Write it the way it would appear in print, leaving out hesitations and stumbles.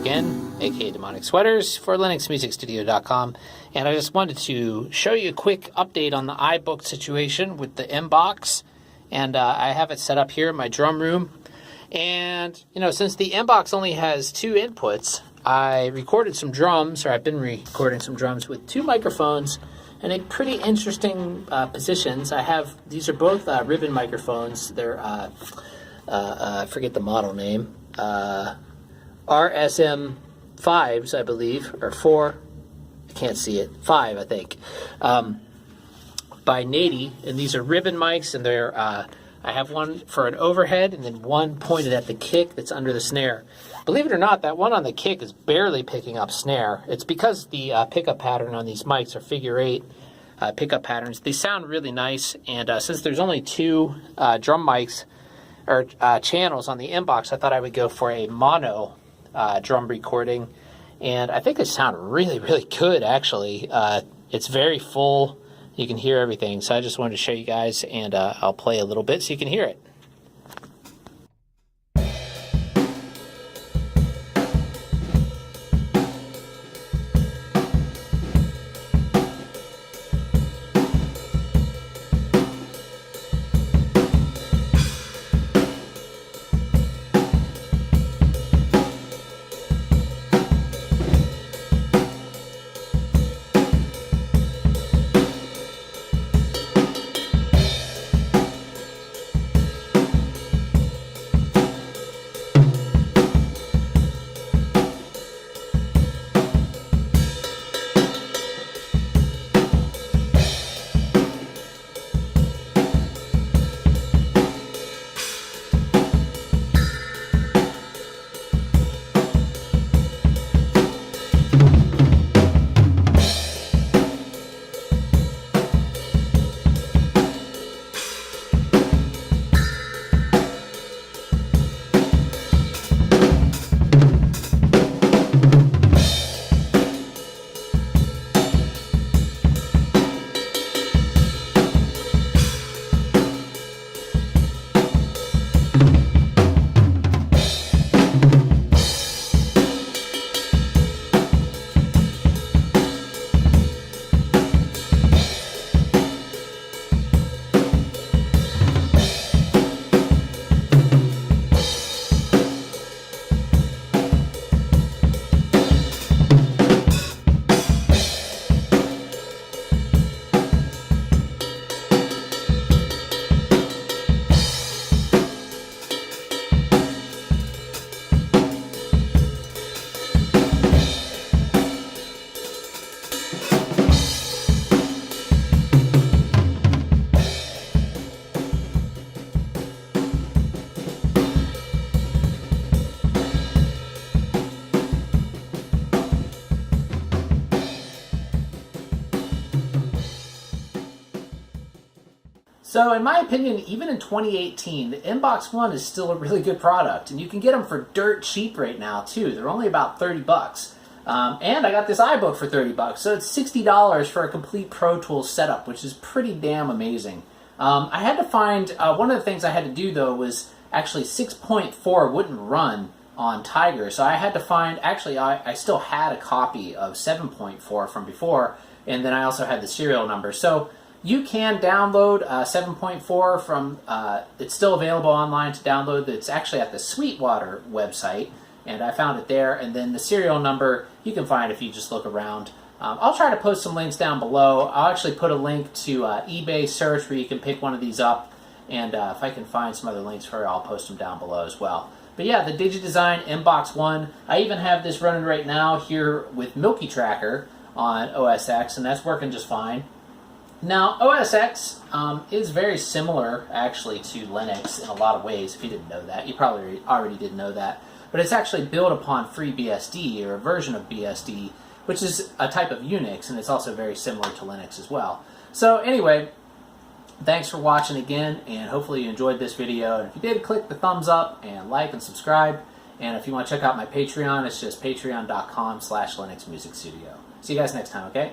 again, aka Demonic Sweaters for LinuxMusicStudio.com, and I just wanted to show you a quick update on the iBook situation with the Mbox, and I have it set up here in my drum room. And you know, since the Mbox only has 2 inputs, I recorded some drums, or I've been recording some drums with 2 microphones in a pretty interesting positions. These are both ribbon microphones. They're I forget the model name. RSM5s, I believe, or 4. I can't see it. 5, I think. By Nady, and these are ribbon mics, and they're I have one for an overhead, and then one pointed at the kick that's under the snare. Believe it or not, that one on the kick is barely picking up snare. It's because the pickup pattern on these mics are figure 8 pickup patterns. They sound really nice, and since there's only 2 drum mics or channels on the Mbox, I thought I would go for a mono drum recording, and I think they sound really, really good, actually. It's very full. You can hear everything, so I just wanted to show you guys, and I'll play a little bit so you can hear it. So in my opinion, even in 2018, the Mbox One is still a really good product, and you can get them for dirt cheap right now too. They're only about 30 bucks. And I got this iBook for 30 bucks, so it's $60 for a complete Pro Tools setup, which is pretty damn amazing. I had to find, one of the things I had to do though was actually 6.4 wouldn't run on Tiger, so I had to find, actually I still had a copy of 7.4 from before, and then I also had the serial number. So you can download 7.4 from, it's still available online to download. It's actually at the Sweetwater website, and I found it there. And then the serial number you can find if you just look around. I'll try to post some links down below. I'll actually put a link to eBay search where you can pick one of these up, and if I can find some other links for it, I'll post them down below as well. But yeah, the DigiDesign Mbox One, I even have this running right now here with Milky Tracker on OS X, and that's working just fine. Now, OS X is very similar, actually, to Linux in a lot of ways. If you didn't know that, you probably already did know that. But it's actually built upon FreeBSD, or a version of BSD, which is a type of Unix, and it's also very similar to Linux as well. So anyway, thanks for watching again, and hopefully you enjoyed this video. And if you did, click the thumbs up and like and subscribe. And if you want to check out my Patreon, it's just patreon.com/LinuxMusicStudio. See you guys next time, okay?